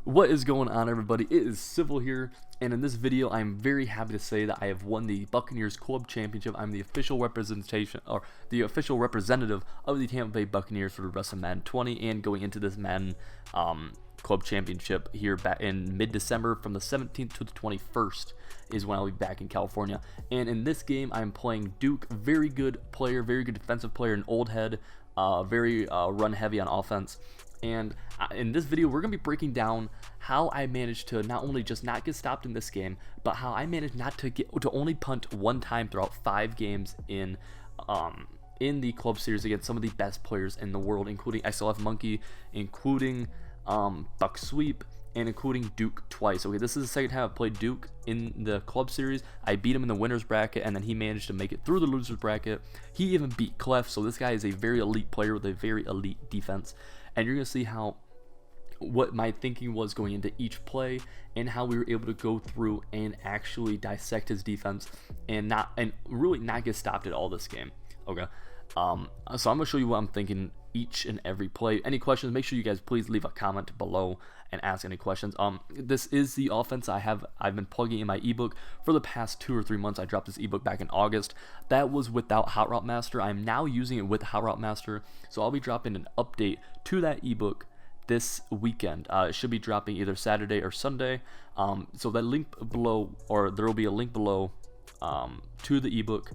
What is going on, everybody? It is Civil here, and in this video I'm very happy to say that I have won the Buccaneers Club Championship. I'm the official representation, or the official representative of the Tampa Bay Buccaneers for the rest of Madden 20 and going into this Madden Club Championship here back in mid-December from the 17th to the 21st is when I'll be back in California. And in this game I'm playing Duke, very good player, very good defensive player, an old head, very run heavy on offense. And in this video, we're going to be breaking down how I managed to not only just not get stopped in this game, but how I managed not to only punt one time throughout 5 games in the club series against some of the best players in the world, including XLF Monkey, including Bucs Sweep, and including Duke twice. Okay, this is the second time I've played Duke in the club series. I beat him in the winner's bracket, and then he managed to make it through the loser's bracket. He even beat Clef, so this guy is a very elite player with a very elite defense. And you're going to see what my thinking was going into each play and how we were able to go through and actually dissect his defense and really not get stopped at all this game. Okay, so I'm going to show you what I'm thinking each and every play. Any questions, make sure you guys please leave a comment below and ask any questions. This is the offense I've been plugging in my ebook for the past 2 or 3 months. I dropped this ebook back in August. That was without Hot Route Master. I'm now using it with Hot Route Master, so I'll be dropping an update to that ebook this weekend. It should be dropping either Saturday or Sunday. So that link below, or there will be a link below to the ebook.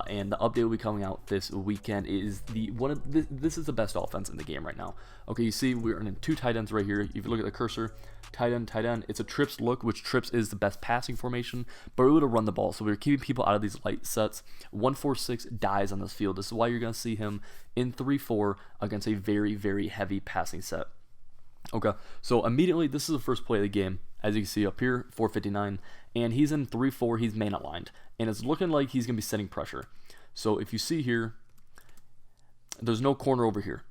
And the update will be coming out this weekend. Is this is the best offense in the game right now. Okay, you see we're in 2 tight ends right here. If you look at the cursor, tight end. It's a trips look, which trips is the best passing formation, but we're able to run the ball. So we're keeping people out of these light sets. 1-4-6 dies on this field. This is why you're going to see him in 3-4 against a very, very heavy passing set. Okay, so immediately this is the first play of the game. As you can see up here, 459, and he's in 3-4. He's main aligned, and it's looking like he's gonna be setting pressure. So if you see here, there's no corner over here.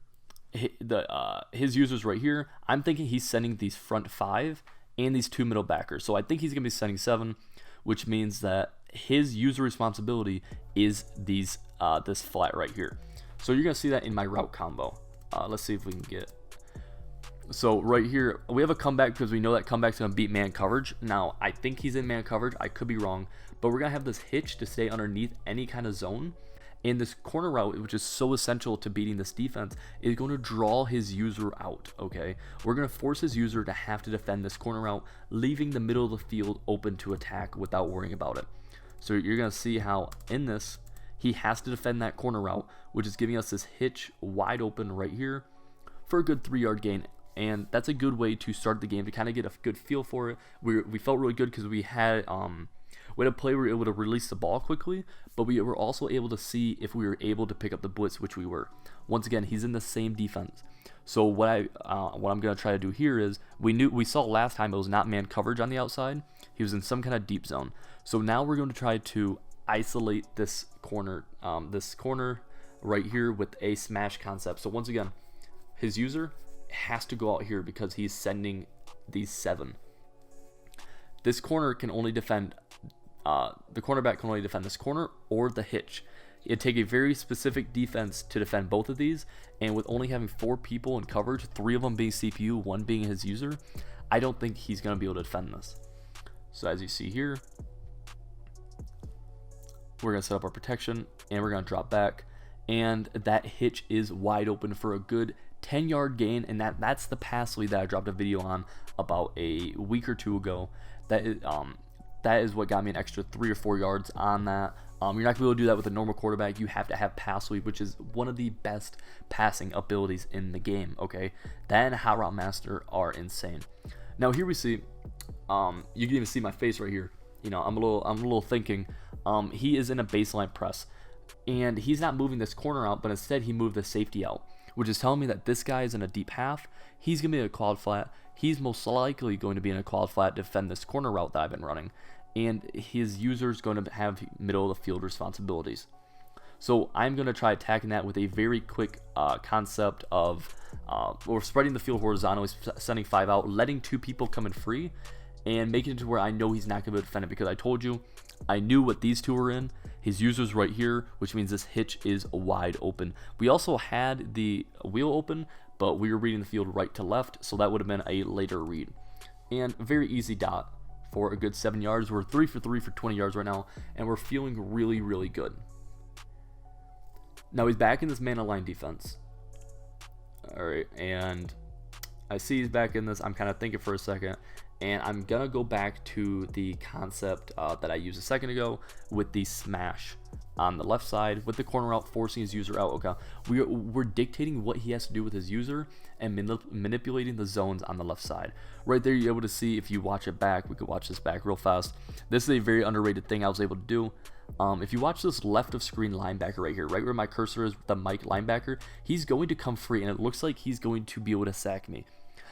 His user's right here. I'm thinking he's sending these front 5 and these 2 middle backers. So I think he's gonna be sending 7, which means that his user responsibility is this flat right here. So you're gonna see that in my route combo. Let's see if we can get. So right here, we have a comeback because we know that comeback's going to beat man coverage. Now, I think he's in man coverage. I could be wrong. But we're going to have this hitch to stay underneath any kind of zone. And this corner route, which is so essential to beating this defense, is going to draw his user out, okay? We're going to force his user to have to defend this corner route, leaving the middle of the field open to attack without worrying about it. So you're going to see how in this, he has to defend that corner route, which is giving us this hitch wide open right here for a good 3-yard gain. And that's a good way to start the game, to kind of get a good feel for it. We felt really good because we had a play where we were able to release the ball quickly, but we were also able to see if we were able to pick up the blitz, which we were. Once again, he's in the same defense. So what I'm going to try to do here is, we saw last time it was not man coverage on the outside. He was in some kind of deep zone. So now we're going to try to isolate this corner right here with a smash concept. So once again, his user has to go out here because he's sending these 7. This corner can only defend, the cornerback can only defend this corner or the hitch. It'd take a very specific defense to defend both of these, and with only having 4 people in coverage, 3 of them being CPU, 1 being his user, I don't think he's going to be able to defend this. So as you see here, we're going to set up our protection, and we're going to drop back, and that hitch is wide open for a good 10-yard gain, and that's the pass lead that I dropped a video on about a week or 2 ago. That is what got me an extra 3 or 4 yards on that. You're not going to be able to do that with a normal quarterback. You have to have pass lead, which is one of the best passing abilities in the game. Okay, that and Hot Route Master are insane. Now here we see, you can even see my face right here. You know, I'm a little thinking. He is in a baseline press, and he's not moving this corner out, but instead he moved the safety out, which is telling me that this guy is in a deep half. He's going to be in a quad flat. He's most likely going to be in a quad flat to defend this corner route that I've been running. And his user is going to have middle of the field responsibilities. So I'm going to try attacking that with a very quick concept of we're spreading the field horizontally, sending 5 out, letting 2 people come in free, and making it to where I know he's not going to be able to defend it, because I told you I knew what these 2 were in. His user's right here, which means this hitch is wide open. We also had the wheel open, but we were reading the field right to left, so that would have been a later read. and very easy dot for a good 7 yards. We're 3 for 3 for 20 yards right now, and we're feeling really, really good. Now he's back in this man aligned defense. All right, and I see he's back in this. I'm kind of thinking for a second, and I'm gonna go back to the concept that I used a second ago with the smash on the left side with the corner out, forcing his user out. Okay, we're dictating what he has to do with his user and manipulating the zones on the left side. Right there, you're able to see, if you watch it back, we could watch this back real fast. This is a very underrated thing I was able to do. If you watch this left of screen linebacker right here, right where my cursor is, the Mike linebacker, he's going to come free, and it looks like he's going to be able to sack me.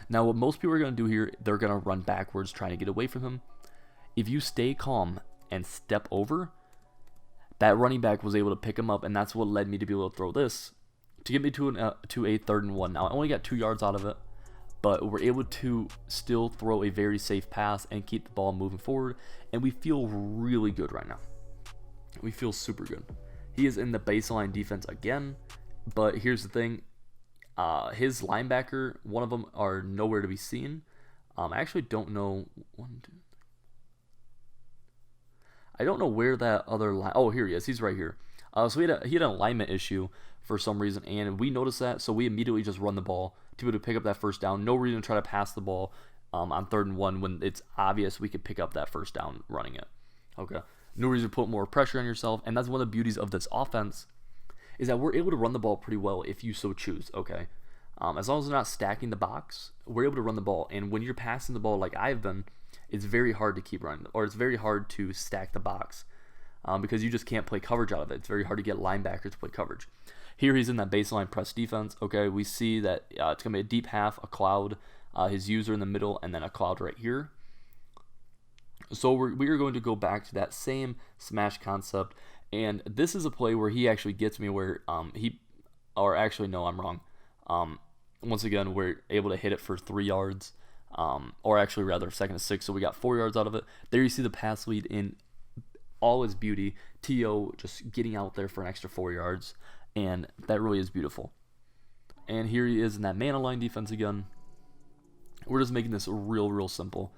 Now, what most people are going to do here, they're going to run backwards trying to get away from him. If you stay calm and step over, that running back was able to pick him up, and that's what led me to be able to throw this to get me to a 3rd and 1. Now, I only got 2 yards out of it, but we're able to still throw a very safe pass and keep the ball moving forward, and we feel really good right now. We feel super good. He is in the baseline defense again, but here's the thing. His linebacker, one of them, are nowhere to be seen. I actually don't know. I don't know where that other line. Oh, here he is. He's right here. So he had an alignment issue for some reason, and we noticed that, so we immediately just run the ball to be able to pick up that first down. No reason to try to pass the ball on 3rd and 1 when it's obvious we could pick up that first down running it. Okay. No reason to put more pressure on yourself, and that's one of the beauties of this offense, is that we're able to run the ball pretty well if you so choose. Okay, as long as we're not stacking the box, we're able to run the ball. And when you're passing the ball like I've been, it's very hard to keep running, or it's very hard to stack the box because you just can't play coverage out of it. It's very hard to get linebackers to play coverage. Here he's in that baseline press defense. Okay, we see that it's gonna be a deep half, a cloud, his user in the middle, and then a cloud right here. So we are going to go back to that same smash concept, and this is a play where he actually gets me where actually no, I'm wrong. Once again, we're able to hit it for 3 yards, or actually rather 2nd and 6, so we got 4 yards out of it. There you see the pass lead in all its beauty. T.O. just getting out there for an extra 4 yards, and that really is beautiful. And here he is in that man aligned defense again. We're just making this real simple.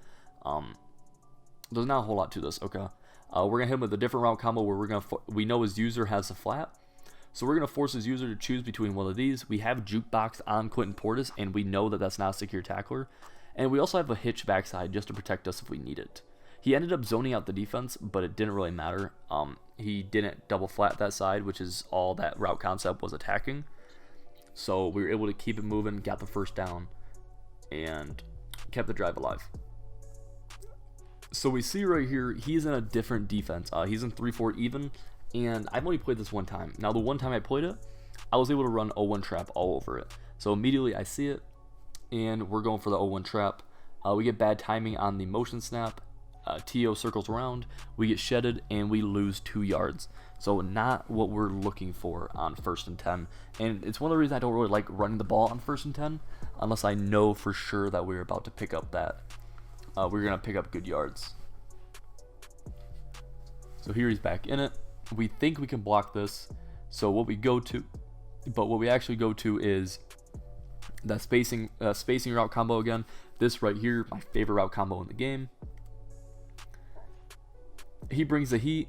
There's not a whole lot to this. Okay, we're gonna hit him with a different route combo where we know his user has a flat, so we're gonna force his user to choose between one of these. We have jukebox on Quentin Portis, and we know that that's not a secure tackler, and we also have a hitch backside just to protect us if we need it. He ended up zoning out the defense, but it didn't really matter. He didn't double flat that side, which is all that route concept was attacking. So we were able to keep it moving, got the first down, and kept the drive alive. So we see right here, he's in a different defense. He's in 3-4 even, and I've only played this one time. Now, the one time I played it, I was able to run 0-1 trap all over it. So immediately I see it, and we're going for the 0-1 trap. We get bad timing on the motion snap. T.O. circles around, we get shedded, and we lose 2 yards. So not what we're looking for on 1st and 10. And it's one of the reasons I don't really like running the ball on 1st and 10, unless I know for sure that we're about to pick up that. We're going to pick up good yards. So here he's back in it. We think we can block this. So what we actually go to is that spacing route combo again. This right here, my favorite route combo in the game. He brings the heat,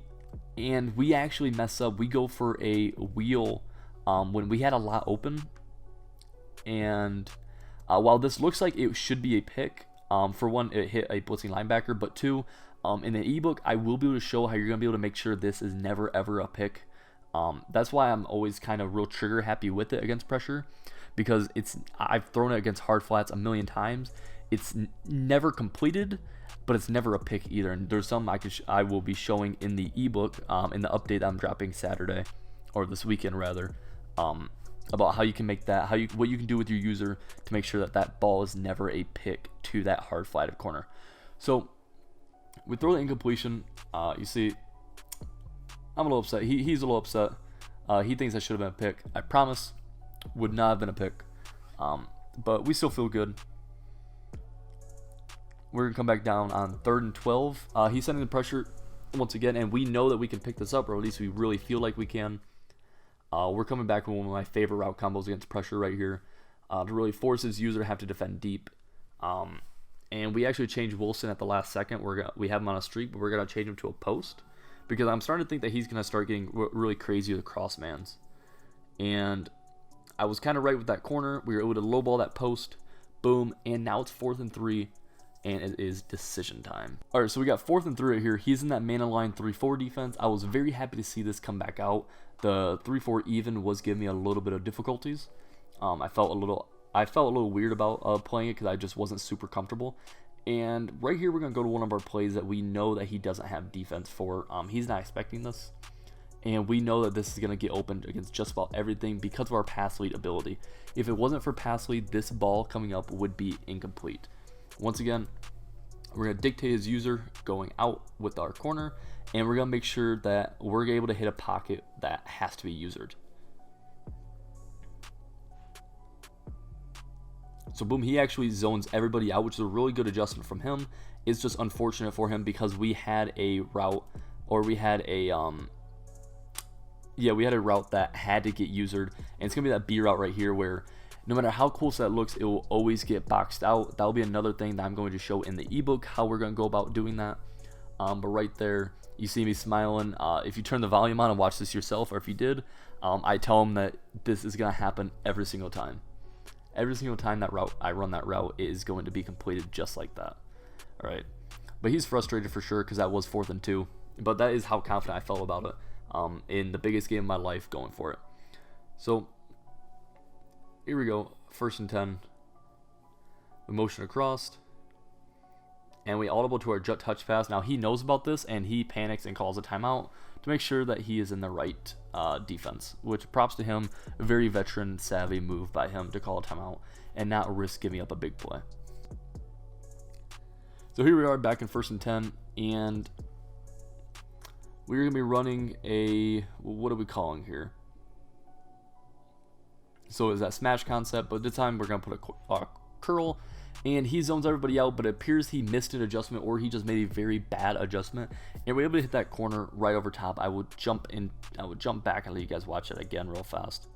and we actually mess up. We go for a wheel when we had a lot open. And while this looks like it should be a pick, for one, it hit a blitzing linebacker, but two, in the ebook, I will be able to show how you're going to be able to make sure this is never ever a pick. That's why I'm always kind of real trigger happy with it against pressure, because I've thrown it against hard flats a million times. It's never completed, but it's never a pick either. And there's some I will be showing in the ebook, in the update that I'm dropping Saturday, or this weekend rather, about how you can make that, what you can do with your user to make sure that that ball is never a pick to that hard flatted corner. So we throw the incompletion. You see, I'm a little upset. He's a little upset. He thinks that should have been a pick. I promise, would not have been a pick. But we still feel good. We're going to come back down on 3rd and 12. He's sending the pressure once again, and we know that we can pick this up, or at least we really feel like we can. We're coming back with one of my favorite route combos against pressure right here, to really force his user to have to defend deep. and we actually changed Wilson at the last second. We have him on a streak, but we're gonna change him to a post because I'm starting to think that he's gonna start getting really crazy with crossmans. And I was kind of right with that corner. We were able to lowball that post, boom, and now it's 4th and 3, and it is decision time. All right, so we got 4th and 3 right here. He's in that man line 3-4 defense. I was very happy to see this come back out. The 3-4 even was giving me a little bit of difficulties. I felt a little weird about playing it because I just wasn't super comfortable. And right here, we're gonna go to one of our plays that we know that he doesn't have defense for. He's not expecting this, and we know that this is gonna get opened against just about everything because of our pass lead ability. If it wasn't for pass lead, this ball coming up would be incomplete. Once again, we're gonna dictate his user going out with our corner, and we're gonna make sure that we're able to hit a pocket that has to be usered. So boom, he actually zones everybody out, which is a really good adjustment from him. It's just unfortunate for him because we had a route, or we had a route that had to get usered, and it's gonna be that B route right here where no matter how close that looks, it will always get boxed out. That'll be another thing that I'm going to show in the ebook, how we're gonna go about doing that. But right there, you see me smiling. If you turn the volume on and watch this yourself, or if you did, I tell him that this is gonna happen every single time. Every single time I run that route, it is going to be completed just like that. All right, but he's frustrated for sure because that was 4th and 2. But that is how confident I felt about it in the biggest game of my life, going for it. So here we go, 1st and 10. We motion across, and we audible to our jet touch pass. Now he knows about this, and he panics and calls a timeout to make sure that he is in the right defense, which props to him. A very veteran savvy move by him to call a timeout and not risk giving up a big play. So here we are back in 1st and 10, and we're gonna be running a, what are we calling here? So is that smash concept, but this time we're gonna put a curl, and he zones everybody out, but it appears he missed an adjustment, or he just made a very bad adjustment, and we're able to hit that corner right over top. I would jump back and let you guys watch it again real fast.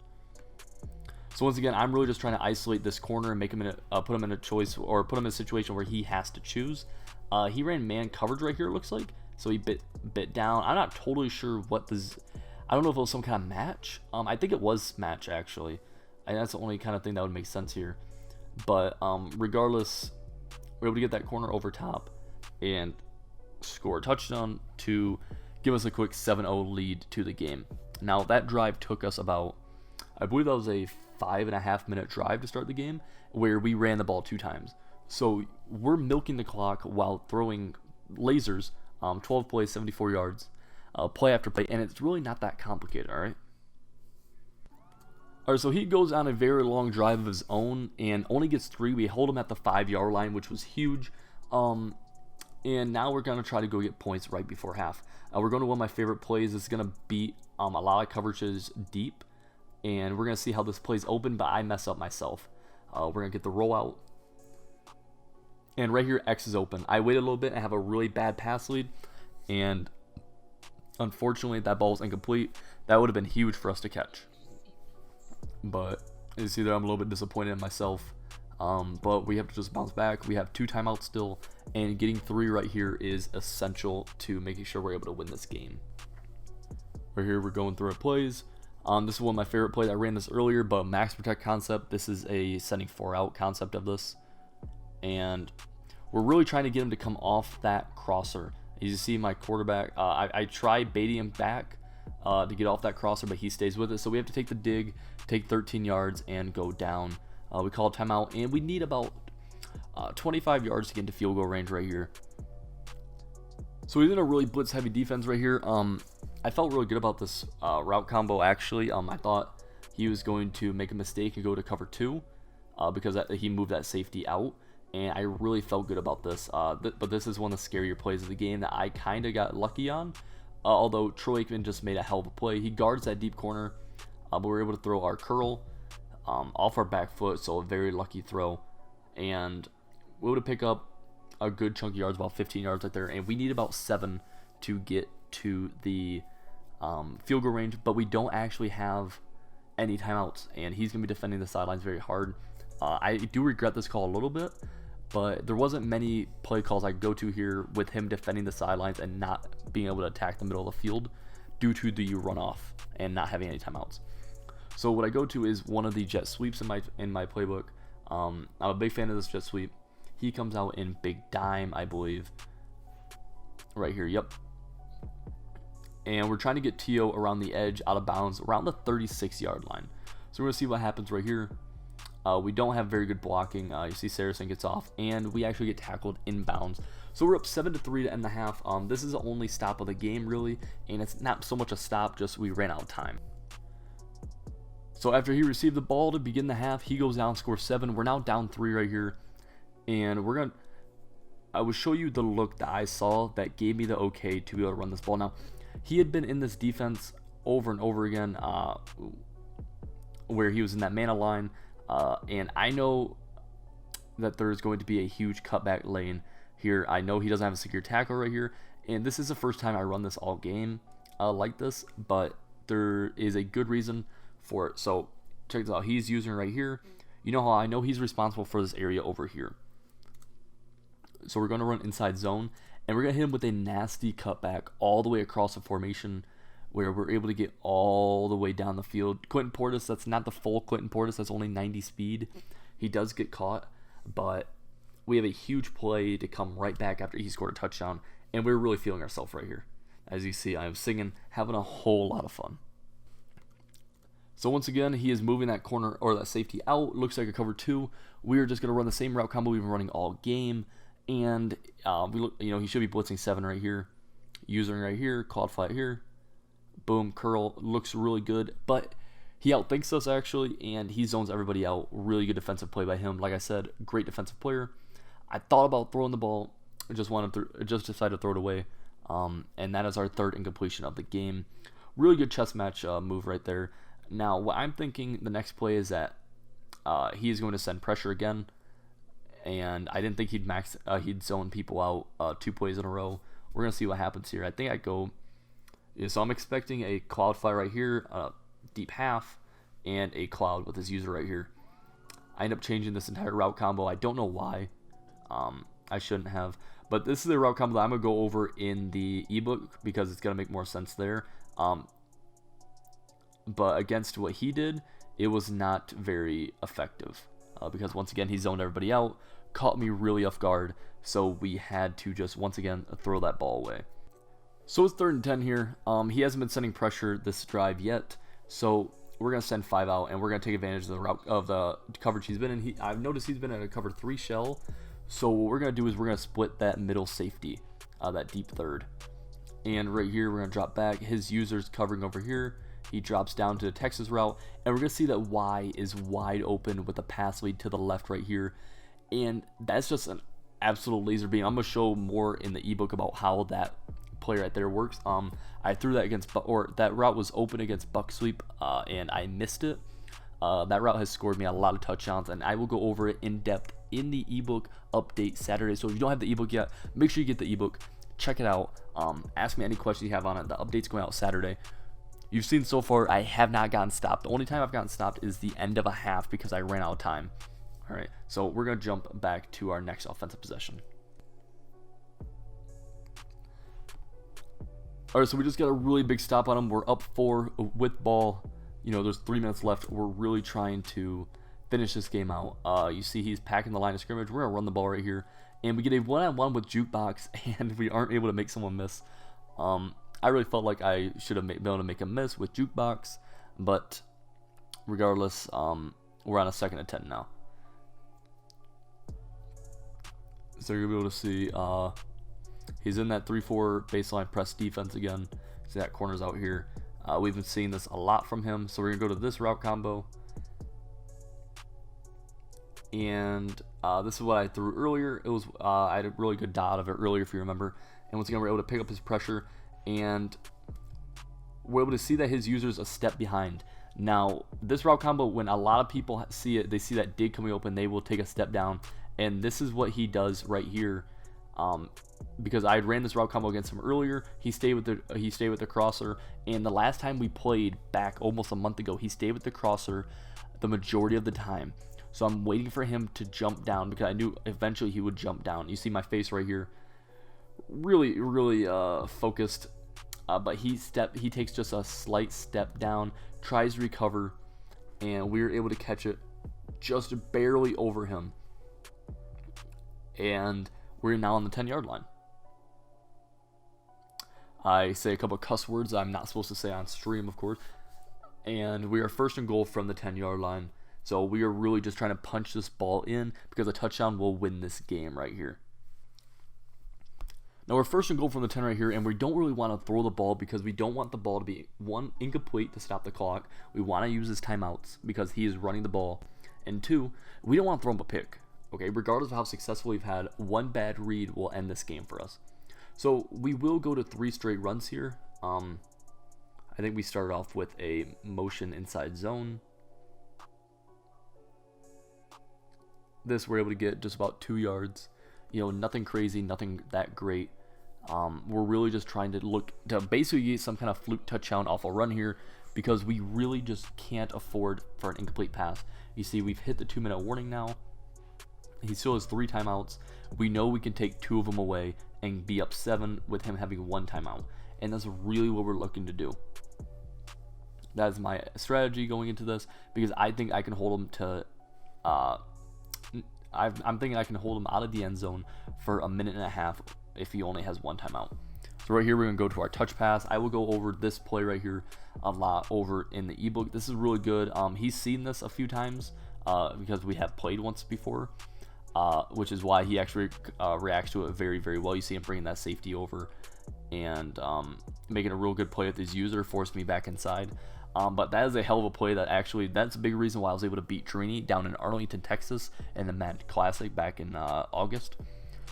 So once again, I'm really just trying to isolate this corner and make him put him in a choice, or put him in a situation where he has to choose. He ran man coverage right here, it looks like, so he bit down. I'm not totally sure what this, I don't know if it was some kind of match. I think it was match actually. And that's the only kind of thing that would make sense here. But regardless, we're able to get that corner over top and score a touchdown to give us a quick 7-0 lead to the game. Now that drive took us about, I believe that was a 5.5 minute drive to start the game, where we ran the ball 2 times. So we're milking the clock while throwing lasers, 12 plays, 74 yards, play after play, and it's really not that complicated, all right? All right, so he goes on a very long drive of his own and only gets 3. We hold him at the 5-yard line, which was huge. And now we're going to try to go get points right before half. We're going to one of my favorite plays. It's going to beat a lot of coverages deep. And we're going to see how this plays open, but I mess up myself. We're going to get the rollout. And right here, X is open. I waited a little bit and have a really bad pass lead. And unfortunately, that ball was incomplete. That would have been huge for us to catch. But you see that I'm a little bit disappointed in myself. But we have to just bounce back. We have 2 timeouts still, and getting 3 right here is essential to making sure we're able to win this game. Right here, we're going through our plays. This is one of my favorite plays. I ran this earlier, but max protect concept. This is a sending 4 out concept of this, and we're really trying to get him to come off that crosser. As you see, my quarterback, I try baiting him back to get off that crosser, but he stays with it. So we have to take the dig, take 13 yards, and go down. We call a timeout, and we need about 25 yards to get into field goal range right here. So he's in a really blitz heavy defense right here. I felt really good about this route combo actually. I thought he was going to make a mistake and go to cover 2 because he moved that safety out, and I really felt good about this. But this is one of the scarier plays of the game that I kind of got lucky on. Although Troy Aikman just made a hell of a play. He guards that deep corner, but we're able to throw our curl off our back foot, so a very lucky throw. And we were able to pick up a good chunk of yards, about 15 yards right there, and we need about 7 to get to the field goal range, but we don't actually have any timeouts, and he's going to be defending the sidelines very hard. I do regret this call a little bit, but there wasn't many play calls I could go to here with him defending the sidelines and not being able to attack the middle of the field due to the runoff and not having any timeouts. So what I go to is one of the jet sweeps in my playbook. I'm a big fan of this jet sweep. He comes out in big dime, I believe. Right here, yep. And we're trying to get T.O. around the edge, out of bounds, around the 36-yard line. So we're going to see what happens right here. We don't have very good blocking. You see Saracen gets off, and we actually get tackled inbounds. So we're up 7-3 to end the half. This is the only stop of the game, really, and it's not so much a stop, just we ran out of time. So after he received the ball to begin the half, he goes down, scores 7. We're now down 3 right here, and I will show you the look that I saw that gave me the okay to be able to run this ball. Now, he had been in this defense over and over again, where he was in that man line, and I know that there's going to be a huge cutback lane here. I know he doesn't have a secure tackle right here, and this is the first time I run this all game like this, but there is a good reason for it. So check this out. He's using right here. You know how I know he's responsible for this area over here. So we're going to run inside zone, and we're going to hit him with a nasty cutback all the way across the formation, where we're able to get all the way down the field. Quentin Portis, that's not the full Quentin Portis, that's only 90 speed. He does get caught, but we have a huge play to come right back after he scored a touchdown, and we're really feeling ourselves right here. As you see, I'm singing, having a whole lot of fun. So once again, he is moving that corner or that safety out. Looks like a cover 2. We're just going to run the same route combo we've been running all game. And he should be blitzing 7 right here, using right here, caught flat here, boom, curl, looks really good, but he outthinks us actually, and he zones everybody out. Really good defensive play by him. Like I said, great defensive player. I thought about throwing the ball, just decided to throw it away, and that is our 3rd incompletion of the game. Really good chess match move right there. Now, what I'm thinking the next play is that he is going to send pressure again. And I didn't think he'd zone people out 2 plays in a row. We're going to see what happens here. I think I go, so I'm expecting a cloud fly right here, deep half, and a cloud with his user right here. I end up changing this entire route combo. I don't know why. I shouldn't have. But this is the route combo that I'm going to go over in the ebook because it's going to make more sense there. But against what he did, it was not very effective. Because once again, he zoned everybody out, caught me really off guard, so we had to just once again throw that ball away. So it's 3rd and 10 here. He hasn't been sending pressure this drive yet, so we're gonna send 5 out, and we're gonna take advantage of the route of the coverage he's been in. I've noticed he's been in a cover 3 shell, so what we're gonna do is we're gonna split that middle safety, that deep 3rd, and right here we're gonna drop back. His user's covering over here. He drops down to the Texas route, and we're going to see that Y is wide open with a pass lead to the left right here, and that's just an absolute laser beam. I'm going to show more in the ebook about how that play right there works. I threw that that route was open against Bucs sweep, and I missed it. That route has scored me a lot of touchdowns, and I will go over it in depth in the ebook update Saturday. So if you don't have the ebook yet, make sure you get the ebook. Check it out. Ask me any questions you have on it. The update's going out Saturday. You've seen so far, I have not gotten stopped. The only time I've gotten stopped is the end of a half because I ran out of time. All right, so we're going to jump back to our next offensive possession. All right, so we just got a really big stop on him. We're up 4 with ball. There's 3 minutes left. We're really trying to finish this game out. You see he's packing the line of scrimmage. We're going to run the ball right here. And we get a one-on-one with Jukebox, and we aren't able to make someone miss. I really felt like I should have been able to make a miss with Jukebox, but regardless, we're on a 2nd and 10 now. So you're going to be able to see he's in that 3-4 baseline press defense again. See that corner's out here. We've been seeing this a lot from him, so we're going to go to this route combo. And this is what I threw earlier. It was I had a really good dot of it earlier, if you remember. And once again, we're able to pick up his pressure, and we're able to see that his user's a step behind. Now, this route combo, when a lot of people see it, they see that dig coming open, they will take a step down, and this is what he does right here. Because I had ran this route combo against him earlier, he stayed with the crosser, and the last time we played back almost a month ago, he stayed with the crosser the majority of the time. So I'm waiting for him to jump down because I knew eventually he would jump down. You see my face right here, really focused, but he takes just a slight step down, tries to recover, and we were able to catch it just barely over him, and we're now on the 10-yard line. I say a couple of cuss words I'm not supposed to say on stream, of course, and we are first and goal from the 10-yard line. So we are really just trying to punch this ball in because a touchdown will win this game right here. Now we're first and goal from the 10 right here, and we don't really want to throw the ball because we don't want the ball to be, one, incomplete to stop the clock. We want to use his timeouts because he is running the ball. And two, we don't want to throw him a pick. Okay, regardless of how successful we've had, one bad read will end this game for us. So we will go to 3 straight runs here. I think we started off with a motion inside zone. This we're able to get just about 2 yards. You know, nothing crazy, nothing that great. We're really just trying to look to basically get some kind of fluke touchdown off a run here because we really just can't afford for an incomplete pass. You see, we've hit the 2-minute warning now. He still has 3 timeouts. We know we can take 2 of them away and be up 7 with him having 1 timeout. And that's really what we're looking to do. That is my strategy going into this because I think I can hold him to... I'm thinking I can hold him out of the end zone for a minute and a half if he only has 1 timeout. So right here we're going to go to our touch pass. I will go over this play right here a lot over in the ebook. This is really good. He's seen this a few times because we have played once before, which is why he actually reacts to it very well. You see him bringing that safety over and making a real good play with his user, forced me back inside. But that is a hell of a play that's a big reason why I was able to beat Trini down in Arlington, Texas in the Madden Classic back in August.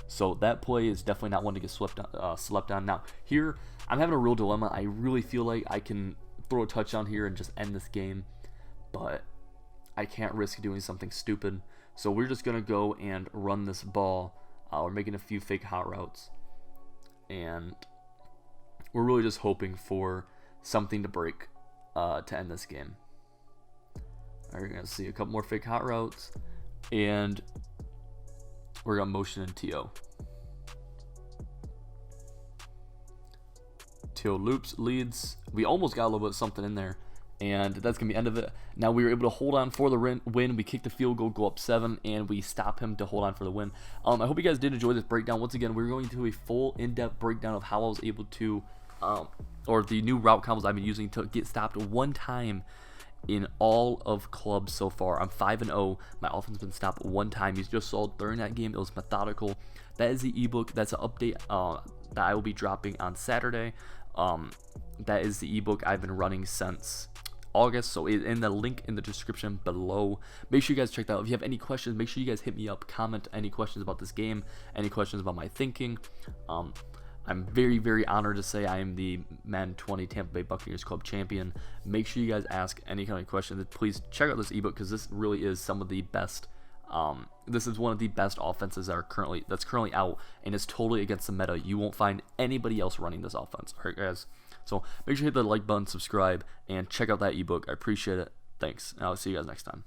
So that play is definitely not one to get slept on. Now here, I'm having a real dilemma. I really feel like I can throw a touchdown here and just end this game, but I can't risk doing something stupid. So we're just going to go and run this ball. We're making a few fake hot routes, and we're really just hoping for something to break to end this game. We're going to see a couple more fake hot routes, and we're going to motion in TO. TO loops, leads. We almost got a little bit of something in there, and that's going to be the end of it. Now we were able to hold on for the win. We kicked the field goal, go up 7, and we stop him to hold on for the win. I hope you guys did enjoy this breakdown. Once again, we're going to a full in-depth breakdown of how I was able to, or the new route combos I've been using to get stopped 1 time in all of clubs so far. I'm 5-0. My offense has been stopped 1 time. You just saw during that game, it was methodical. That is the ebook. That's an update that I will be dropping on Saturday. That is the ebook I've been running since August, so in the link in the description below. Make sure you guys check that out. If you have any questions, make sure you guys hit me up, comment any questions about this game, any questions about my thinking. I'm very honored to say I am the Madden 20 Tampa Bay Buccaneers Club champion. Make sure you guys ask any kind of questions. Please check out this ebook because this really is some of the best. This is one of the best offenses that's currently out, and it's totally against the meta. You won't find anybody else running this offense. All right, guys. So make sure you hit the like button, subscribe, and check out that ebook. I appreciate it. Thanks. And I'll see you guys next time.